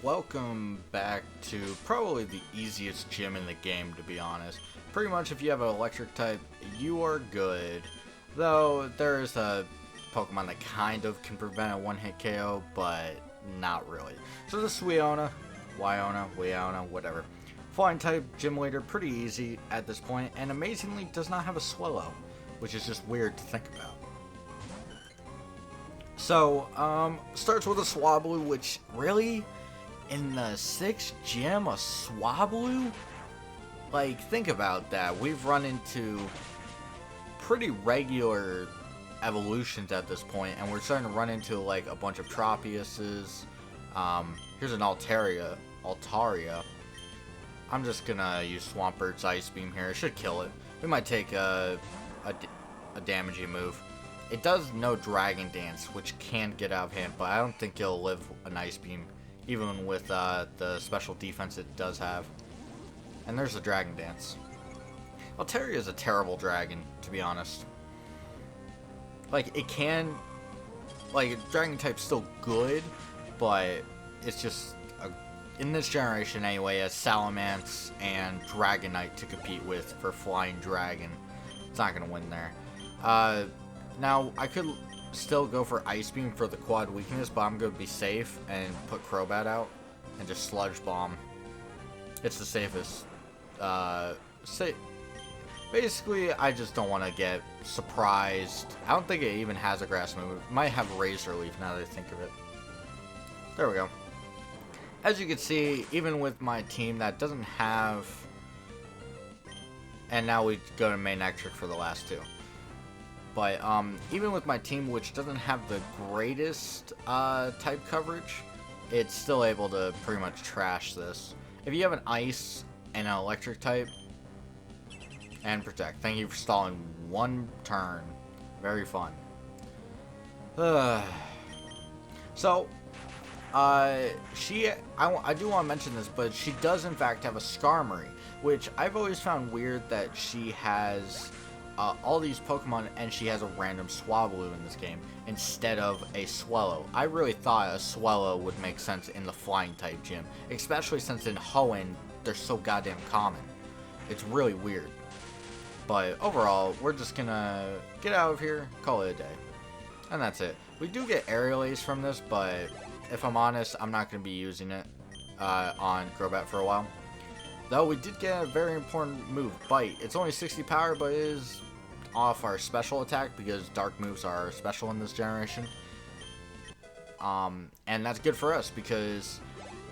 Welcome back to probably the easiest gym in the game, to be honest. Pretty much if you have an electric type, you are good. Though there is a Pokemon that kind of can prevent a one-hit KO, but not really. So this is Winona, whatever. Flying type gym leader, pretty easy at this point, and amazingly does not have a Swallow, which is just weird to think about. So, starts with a Swablu, which really, in the 6th gym, a Swablu? Like, think about that. We've run into pretty regular evolutions at this point, and we're starting to run into, like, a bunch of Tropiuses. Here's an Altaria. I'm just gonna use Swampbert's Ice Beam here. It should kill it. We might take a damaging move. It does no Dragon Dance, which can get out of hand, but I don't think it'll live an Ice Beam, even with the special defense it does have. And there's the Dragon Dance. Altaria is a terrible dragon, to be honest. Like, it can... Like, Dragon type's still good, but it's just... in this generation, anyway, as Salamence and Dragonite to compete with for Flying Dragon. It's not going to win there. Now, I could still go for Ice Beam for the quad weakness, but I'm going to be safe and put Crobat out and just Sludge Bomb. It's the safest. Basically, I just don't want to get surprised. I don't think it even has a grass move. It might have Razor Leaf now that I think of it. There we go. As you can see, even with my team that doesn't have... And now we go to main Ectric for the last two. But even with my team, which doesn't have the greatest type coverage, it's still able to pretty much trash this. If you have an Ice and an Electric type, and Protect. Thank you for stalling one turn. Very fun. So, I do want to mention this, but she does in fact have a Skarmory, which I've always found weird that she has all these Pokemon and she has a random Swablu in this game instead of a Swallow. I really thought a Swallow would make sense in the Flying type gym, especially since in Hoenn they're so goddamn common. It's really weird. But overall, we're just gonna get out of here, call it a day. And that's it. We do get Aerial Ace from this, but if I'm honest, I'm not going to be using it on Crobat for a while. Though we did get a very important move, Bite. It's only 60 power, but it is off our special attack because dark moves are special in this generation. And that's good for us because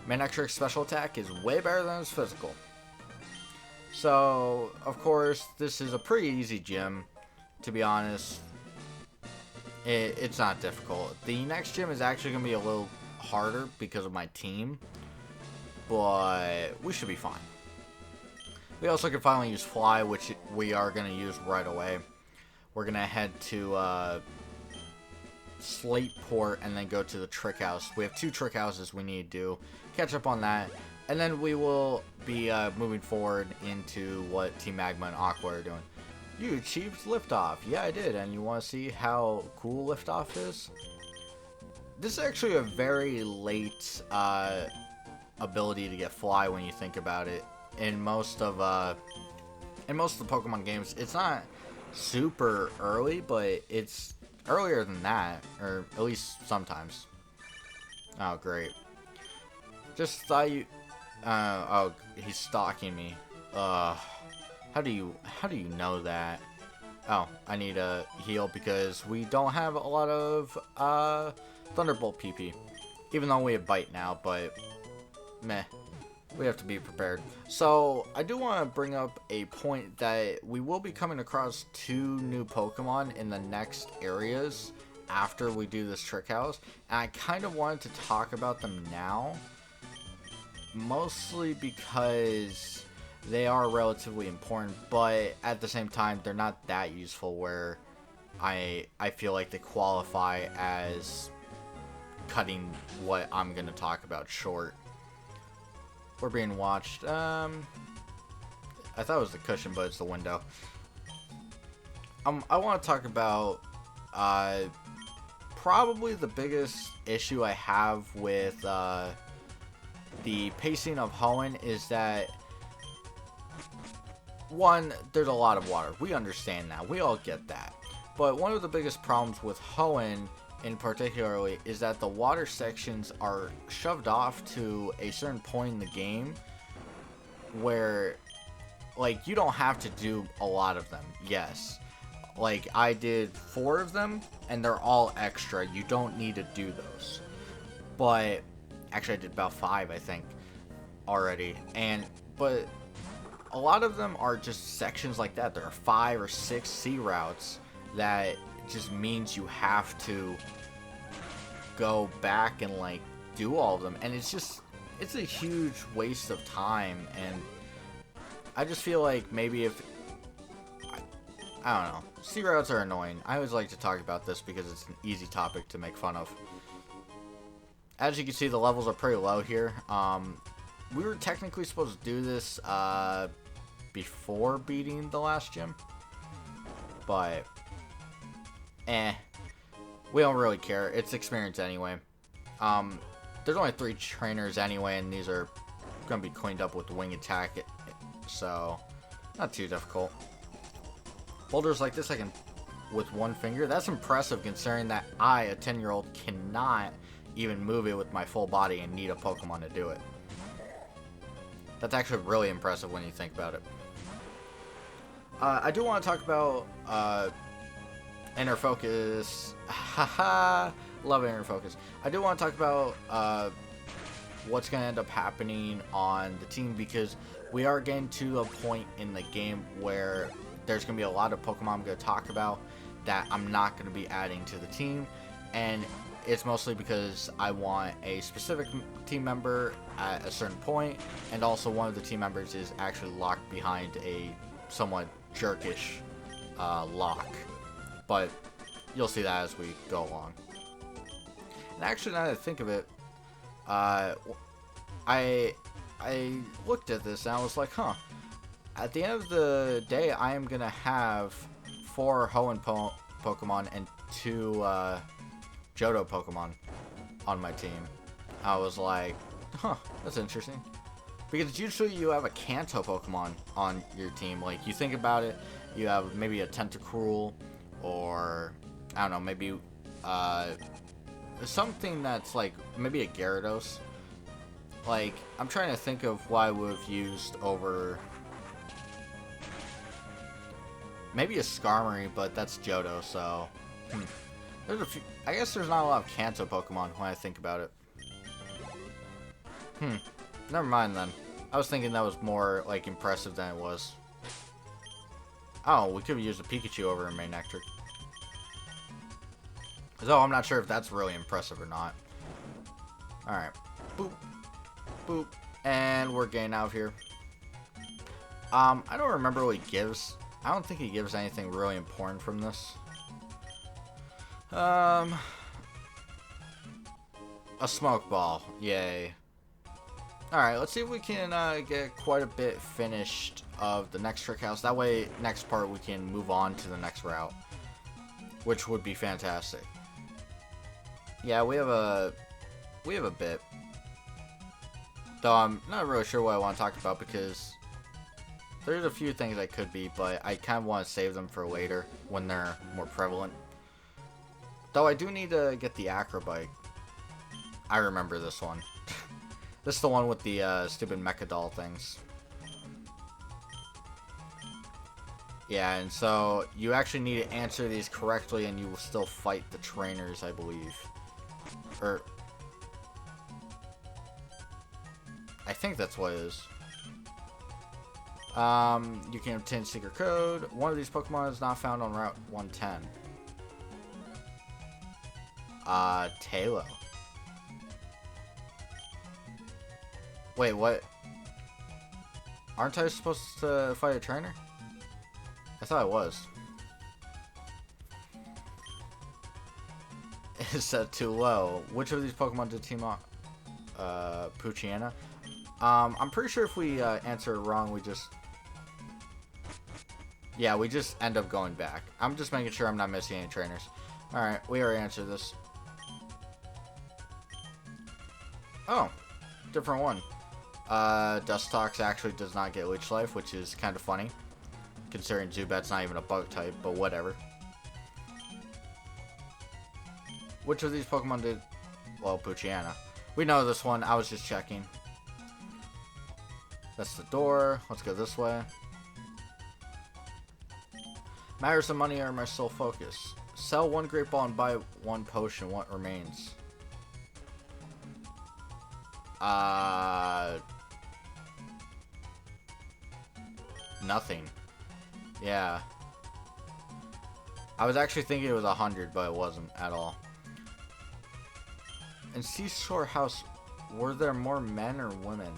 Manectric's special attack is way better than his physical. So, of course, this is a pretty easy gym, to be honest. It's not difficult. The next gym is actually going to be a little harder because of my team, but we should be fine. We also can finally use Fly, which we are going to use right away. We're going to head to Slateport and then go to the Trick House. We have 2 Trick Houses we need to do. Catch up on that. And then we will be moving forward into what Team Magma and Aqua are doing. You achieved Liftoff. Yeah, I did. And you want to see how cool Liftoff is? This is actually a very late ability to get Fly when you think about it. In most of the Pokemon games, it's not super early, but it's earlier than that, or at least sometimes. Oh, great. Just thought you... oh, he's stalking me. How do you know that? Oh, I need a heal because we don't have a lot of Thunderbolt PP. Even though we have Bite now, but meh. We have to be prepared. So, I do want to bring up a point that we will be coming across 2 new Pokemon in the next areas after we do this Trick House. And I kind of wanted to talk about them now. Mostly because they are relatively important, but at the same time, they're not that useful where I feel like they qualify as cutting what I'm going to talk about short. We're being watched. I thought it was the cushion, but it's the window. I want to talk about probably the biggest issue I have with the pacing of Hoenn is that, one, there's a lot of water. We understand that. We all get that. But one of the biggest problems with Hoenn in particularly is that the water sections are shoved off to a certain point in the game where, like, you don't have to do a lot of them. Yes. Like, I did 4 of them, and they're all extra. You don't need to do those. But, actually, I did about 5, I think, already. But a lot of them are just sections like that. There are 5 or 6 sea routes that just means you have to go back and, like, do all of them. And it's a huge waste of time. And I just feel like maybe if, I don't know. Sea routes are annoying. I always like to talk about this because it's an easy topic to make fun of. As you can see, the levels are pretty low here. We were technically supposed to do this before beating the last gym. But, we don't really care. It's experience anyway. There's only 3 trainers anyway, and these are going to be cleaned up with wing attack. So, not too difficult. Boulders like this I can with one finger. That's impressive considering that I, a 10-year-old, cannot even move it with my full body and need a Pokemon to do it. That's actually really impressive when you think about it. I do want to talk about Inner Focus. Haha, love Inner Focus. I do want to talk about what's going to end up happening on the team, because we are getting to a point in the game where there's going to be a lot of Pokemon I'm going to talk about that I'm not going to be adding to the team, and it's mostly because I want a specific team member at a certain point, and also one of the team members is actually locked behind a somewhat jerkish lock. But you'll see that as we go along. And actually, now that I think of it, I looked at this and I was like, huh. At the end of the day, I am going to have 4 Hoenn Pokemon and 2 Johto Pokemon on my team. I was like, huh, that's interesting. Because usually you have a Kanto Pokemon on your team. Like, you think about it, you have maybe a Tentacruel, or, I don't know, maybe something that's like, maybe a Gyarados. Like, I'm trying to think of what I would have used over, maybe a Skarmory, but that's Johto, so, There's a few, I guess there's not a lot of Kanto Pokemon when I think about it. Never mind then. I was thinking that was more, like, impressive than it was. Oh, we could have used a Pikachu over a Manectric. So I'm not sure if that's really impressive or not. Alright. Boop. Boop. And we're getting out of here. I don't remember what he gives. I don't think he gives anything really important from this. A smoke ball. Yay. Alright, let's see if we can get quite a bit finished of the next trick house. That way, next part, we can move on to the next route, which would be fantastic. Yeah, we have a bit. Though I'm not really sure what I want to talk about, because there's a few things I could be, but I kind of want to save them for later when they're more prevalent. Though I do need to get the Acrobite. I remember this one. This is the one with the stupid Mecha Doll things. Yeah, and so you actually need to answer these correctly and you will still fight the trainers, I believe. Or I think that's what it is. You can obtain secret code. One of these Pokemon is not found on Route 110. Tailo. Wait, what? Aren't I supposed to fight a trainer? I thought I was. Is set too low. Which of these Pokemon did team up? Poochyena? I'm pretty sure if we answer it wrong, we just... Yeah, we just end up going back. I'm just making sure I'm not missing any trainers. Alright, we already answered this. Oh, different one. Dustox actually does not get Leech Life, which is kind of funny, considering Zubat's not even a bug type, but whatever. Which of these Pokemon did... Well, Poochyena. We know this one. I was just checking. That's the door. Let's go this way. Matters of money are my sole focus. Sell one Great Ball and buy one potion. What remains? Nothing. Yeah. I was actually thinking it was 100, but it wasn't at all. In Seashore House, were there more men or women?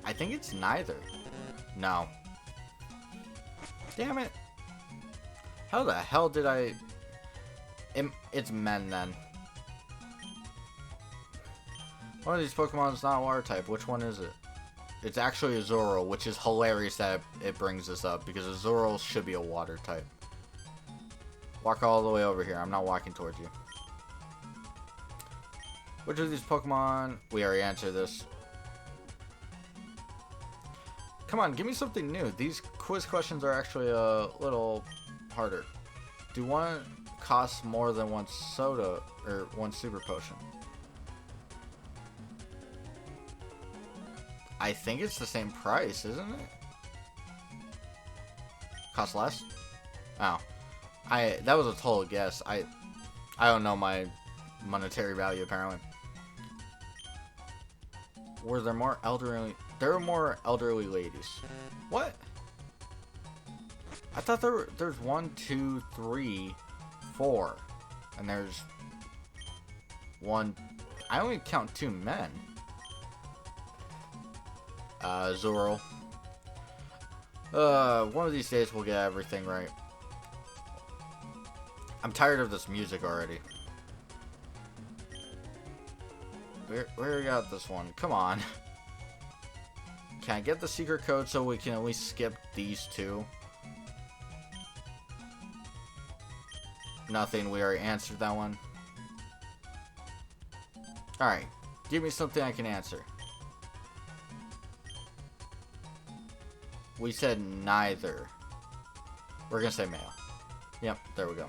I think it's neither. No. Damn it. How the hell did I... It's men then. One of these Pokemon is not water type. Which one is it? It's actually a Zoro, which is hilarious that it brings this up, because a Zoro should be a water type. Walk all the way over here. I'm not walking towards you. Which of these Pokemon... We already answered this. Come on, give me something new. These quiz questions are actually a little harder. Do one cost more than one soda or one super potion? I think it's the same price, isn't it? Cost less? Oh. That was a total guess. I don't know my monetary value apparently. Were there more elderly... There were more elderly ladies. What? I thought there's 1, 2, 3, 4. And there's 1... I only count 2 men. Zoro. One of these days we'll get everything right. I'm tired of this music already. We got this one. Come on. Can I get the secret code so we can at least skip these two? Nothing. We already answered that one. Alright. Give me something I can answer. We said neither. We're gonna say male. Yep, there we go.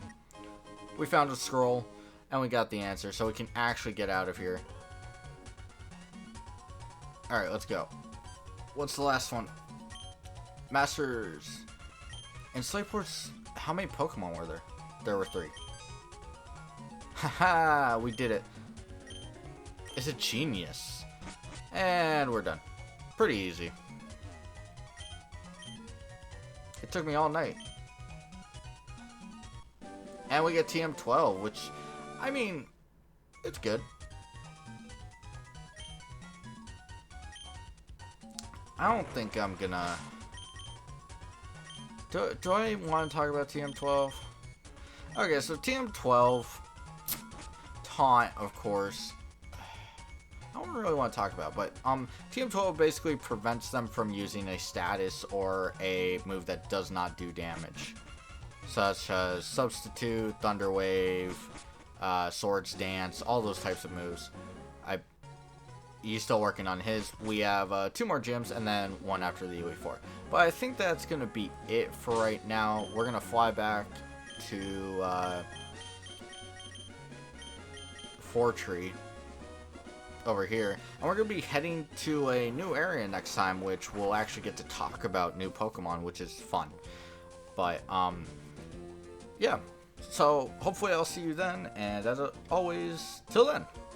We found a scroll, and we got the answer, so we can actually get out of here. Alright, let's go. What's the last one? Masters. In Slayports, how many Pokemon were there? There were 3. Haha, we did it. It's a genius. And we're done. Pretty easy. It took me all night. And we get TM12, which, I mean, it's good. I don't think I'm gonna... Do I want to talk about TM12? Okay, so TM12... Taunt, of course. I don't really want to talk about, but TM12 basically prevents them from using a status or a move that does not do damage. Such as Substitute, Thunder Wave, Swords Dance, all those types of moves. He's still working on his. We have 2 more gyms and then 1 after the Elite Four. But I think that's going to be it for right now. We're going to fly back to Fortree over here. And we're going to be heading to a new area next time, which we'll actually get to talk about new Pokemon, which is fun. But, yeah. So, hopefully I'll see you then. And as always, till then.